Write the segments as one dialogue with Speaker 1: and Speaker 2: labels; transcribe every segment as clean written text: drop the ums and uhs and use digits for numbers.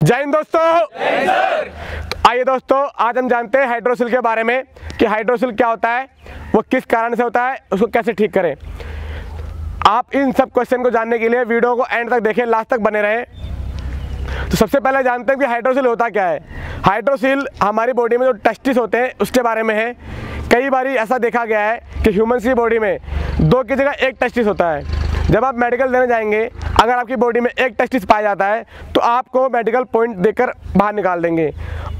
Speaker 1: जय हिंद दोस्तों। तो आइए दोस्तों, आज हम जानते हैं हाइड्रोसिल के बारे में कि हाइड्रोसिल क्या होता है, वो किस कारण से होता है, उसको कैसे ठीक करें। आप इन सब क्वेश्चन को जानने के लिए वीडियो को एंड तक देखें, लास्ट तक बने रहें। तो सबसे पहले जानते हैं कि हाइड्रोसिल होता क्या है। हाइड्रोसिल हमारी बॉडी में जो टेस्टिस होते हैं उसके बारे में है। कई बार ऐसा देखा गया है कि ह्यूमन्स की बॉडी में 2 की जगह 1 टेस्टिस होता है। जब आप मेडिकल देने जाएंगे, अगर आपकी बॉडी में 1 टेस्टिस पाया जाता है तो आपको मेडिकल पॉइंट देकर बाहर निकाल देंगे।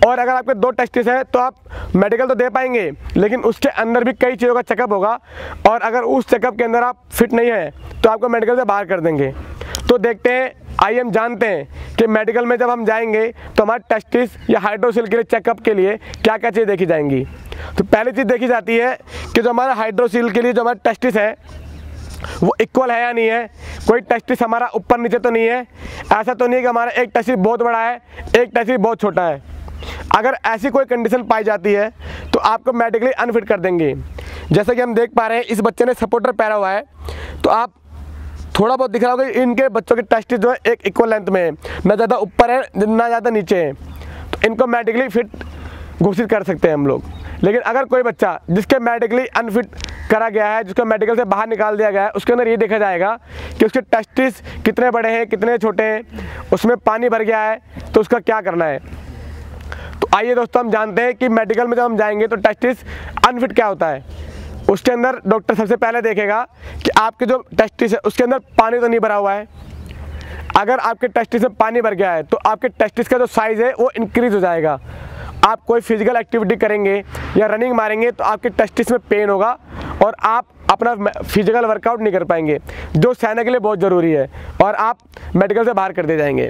Speaker 1: और अगर आपके 2 टेस्टिस है तो आप मेडिकल तो दे पाएंगे, लेकिन उसके अंदर भी कई चीज़ों का चेकअप होगा, और अगर उस चेकअप के अंदर आप फिट नहीं है तो आपको मेडिकल से बाहर कर देंगे। तो देखते हैं, आइए हम जानते हैं कि मेडिकल में जब हम जाएंगे तो हमारे टेस्टिस या हाइड्रोसिल के लिए चेकअप के लिए क्या क्या चीज़ देखी जाएंगी। तो पहली चीज़ देखी जाती है कि जो हमारा हाइड्रोसिल के लिए जो हमारा टेस्टिस है वो इक्वल है या नहीं है। कोई टेस्टिस हमारा ऊपर नीचे तो नहीं है। ऐसा तो नहीं है कि हमारा एक टेस्टिस बहुत बड़ा है, एक टेस्टिस बहुत छोटा है। अगर ऐसी कोई कंडीशन पाई जाती है तो आपको मेडिकली अनफिट कर देंगे। जैसे कि हम देख पा रहे हैं, इस बच्चे ने सपोर्टर पहना हुआ है, तो आप थोड़ा बहुत दिख रहा होगा, इनके बच्चों के टेस्टिस जो है एक इक्वल लेंथ में है, ना ज़्यादा ऊपर है ना ज़्यादा नीचे है। तो इनको मेडिकली फिट घोषित कर सकते हैं हम लोग। लेकिन अगर कोई बच्चा जिसके मेडिकली अनफिट करा गया है, जिसको मेडिकल से बाहर निकाल दिया गया है, उसके अंदर ये देखा जाएगा कि उसके टेस्टिस कितने बड़े हैं, कितने छोटे हैं, उसमें पानी भर गया है, तो उसका क्या करना है। तो आइए दोस्तों, हम जानते हैं कि मेडिकल में जब हम जाएंगे तो टेस्टिस अनफिट क्या होता है। उसके अंदर डॉक्टर सबसे पहले देखेगा कि आपके जो टेस्टिस है उसके अंदर पानी तो नहीं भरा हुआ है। अगर आपके टेस्टिस में पानी भर गया है तो आपके टेस्टिस का जो साइज़ है वो इंक्रीज़ हो जाएगा। आप कोई फिजिकल एक्टिविटी करेंगे या रनिंग मारेंगे तो आपके टेस्टिस में पेन होगा और आप अपना फिजिकल वर्कआउट नहीं कर पाएंगे, जो सहने के लिए बहुत ज़रूरी है, और आप मेडिकल से बाहर कर दिए जाएंगे।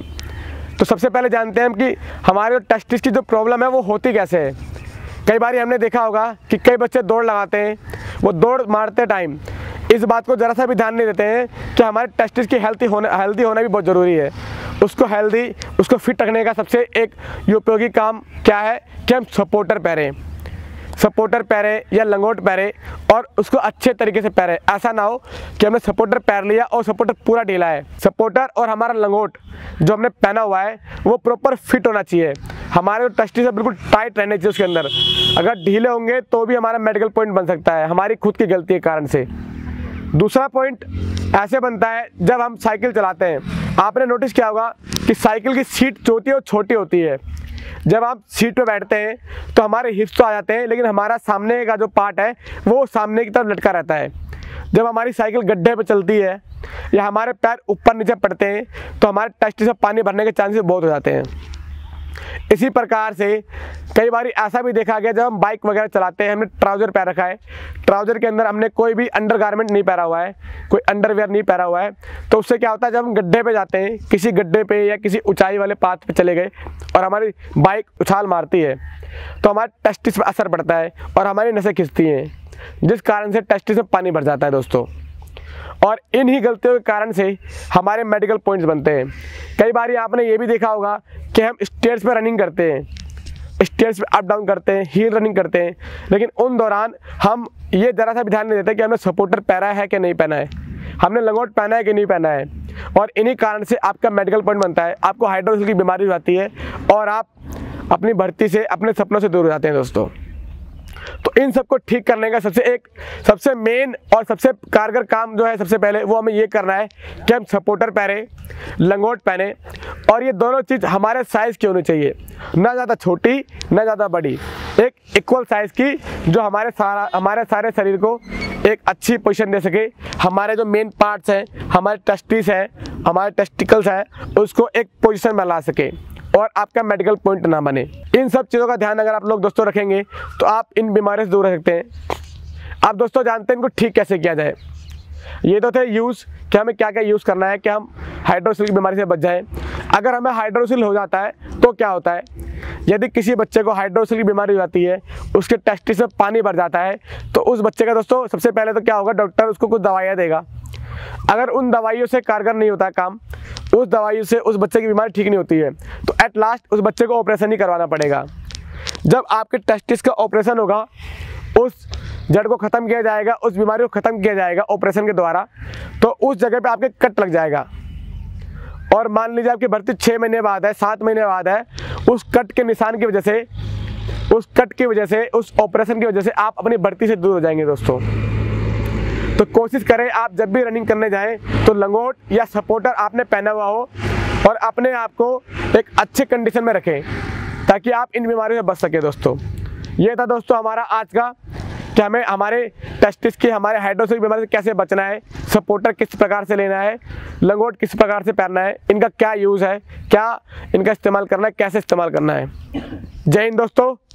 Speaker 1: तो सबसे पहले जानते हैं हम कि हमारे टेस्टिस की जो प्रॉब्लम है वो होती कैसे है। कई बार हमने देखा होगा कि कई बच्चे दौड़ लगाते हैं, वो दौड़ मारते टाइम इस बात को ज़रा सा भी ध्यान नहीं देते हैं कि हमारे टेस्टिस की हेल्दी होना भी बहुत ज़रूरी है। उसको फिट रखने का सबसे एक उपयोगी काम क्या है कि हम सपोर्टर पहरें या लंगोट पहरें, और उसको अच्छे तरीके से पहरें। ऐसा ना हो कि हमने सपोर्टर पहन लिया और सपोर्टर पूरा ढीला है। सपोर्टर और हमारा लंगोट जो हमने पहना हुआ है वो प्रॉपर फिट होना चाहिए। हमारे टेस्टिस बिल्कुल टाइट रहने चाहिए उसके अंदर। अगर ढीले होंगे तो भी हमारा मेडिकल पॉइंट बन सकता है, हमारी खुद की गलती के कारण से। दूसरा पॉइंट ऐसे बनता है जब हम साइकिल चलाते हैं। आपने नोटिस किया होगा कि साइकिल की सीट जो होती है वो छोटी होती है। जब आप सीट पे बैठते हैं तो हमारे हिप्स तो आ जाते हैं, लेकिन हमारा सामने का जो पार्ट है वो सामने की तरफ लटका रहता है। जब हमारी साइकिल गड्ढे पे चलती है या हमारे पैर ऊपर नीचे पड़ते हैं तो हमारे टेस्टिस में पानी भरने के चांसेस बहुत हो जाते हैं। इसी प्रकार से कई बार ऐसा भी देखा गया, जब हम बाइक वगैरह चलाते हैं, हमने ट्राउज़र पहन रखा है, ट्राउज़र के अंदर हमने कोई भी अंडरगारमेंट नहीं पहना हुआ है, कोई अंडरवेयर नहीं पहना हुआ है, तो उससे क्या होता है, जब हम गड्ढे पे जाते हैं, किसी गड्ढे पे या किसी ऊंचाई वाले पाथ पे चले गए और हमारी बाइक उछाल मारती है तो हमारे टेस्टिस पर असर पड़ता है और हमारी नसें खिंचती हैं, जिस कारण से टेस्टिस में पानी भर जाता है दोस्तों। और इन्हीं गलतियों के कारण से हमारे मेडिकल पॉइंट्स बनते हैं। कई बार आपने ये भी देखा होगा कि हम स्टेयर्स पे रनिंग करते हैं, स्टेयर्स पे अप डाउन करते हैं, हील रनिंग करते हैं, लेकिन उन दौरान हम ये ज़रा सा भी ध्यान नहीं देते कि हमने सपोर्टर पहना है कि नहीं पहना है, हमने लंगोट पहना है कि नहीं पहना है। और इन्हीं कारण से आपका मेडिकल पॉइंट बनता है, आपको हाइड्रोसिल की बीमारी हो जाती है और आप अपनी भर्ती से, अपने सपनों से दूर हो जाते हैं दोस्तों। तो इन सबको ठीक करने का सबसे मेन और सबसे कारगर काम जो है, सबसे पहले वो हमें ये करना है कि हम सपोर्टर पहने, लंगोट पहने, और ये दोनों चीज़ हमारे साइज़ की होनी चाहिए, ना ज़्यादा छोटी ना ज़्यादा बड़ी, एक इक्वल साइज़ की, जो हमारे सारे शरीर को एक अच्छी पोजीशन दे सके। हमारे जो मेन पार्ट्स हैं, हमारे टेस्टिस हैं, हमारे टेस्टिकल्स हैं, उसको एक पोजीशन में ला सके और आपका मेडिकल पॉइंट ना बने। इन सब चीज़ों का ध्यान अगर आप लोग दोस्तों रखेंगे तो आप इन बीमारियों से दूर रह सकते हैं। आप दोस्तों जानते हैं इनको ठीक कैसे किया जाए। ये तो थे यूज़ कि हमें क्या क्या यूज़ करना है कि हम हाइड्रोसिल की बीमारी से बच जाएं। अगर हमें हाइड्रोसिल हो जाता है तो क्या होता है, यदि किसी बच्चे को हाइड्रोसिल की बीमारी हो जाती है, उसके टेस्टिस में पानी भर जाता है, तो उस बच्चे का दोस्तों सबसे पहले तो क्या होगा, डॉक्टर उसको कुछ दवाइयाँ देगा। अगर उन दवाइयों से कारगर नहीं होता काम, उस दवाइयों से उस बच्चे की बीमारी ठीक नहीं होती है, तो एट लास्ट उस बच्चे को ऑपरेशन ही करवाना पड़ेगा। जब आपके टेस्टिस का ऑपरेशन होगा, उस जड़ को ख़त्म किया जाएगा, उस बीमारी को ख़त्म किया जाएगा ऑपरेशन के द्वारा, तो उस जगह पे आपके कट लग जाएगा और मान लीजिए आपकी भर्ती 6 महीने बाद है, 7 महीने बाद है, उस कट के निशान की वजह से, उस कट की वजह से, उस ऑपरेशन की वजह से आप अपनी भर्ती से दूर हो जाएंगे दोस्तों। तो कोशिश करें आप जब भी रनिंग करने जाएं तो लंगोट या सपोर्टर आपने पहना हुआ हो और अपने आप को एक अच्छे कंडीशन में रखें ताकि आप इन बीमारियों से बच सके दोस्तों। ये था दोस्तों हमारा आज का कि हमें हमारे टेस्टिस की, हमारे हाइड्रोसिल बीमारी से कैसे बचना है, सपोर्टर किस प्रकार से लेना है, लंगोट किस प्रकार से पहनना है, इनका क्या यूज़ है, क्या इनका इस्तेमाल करना है, कैसे इस्तेमाल करना है। जय हिंद दोस्तों।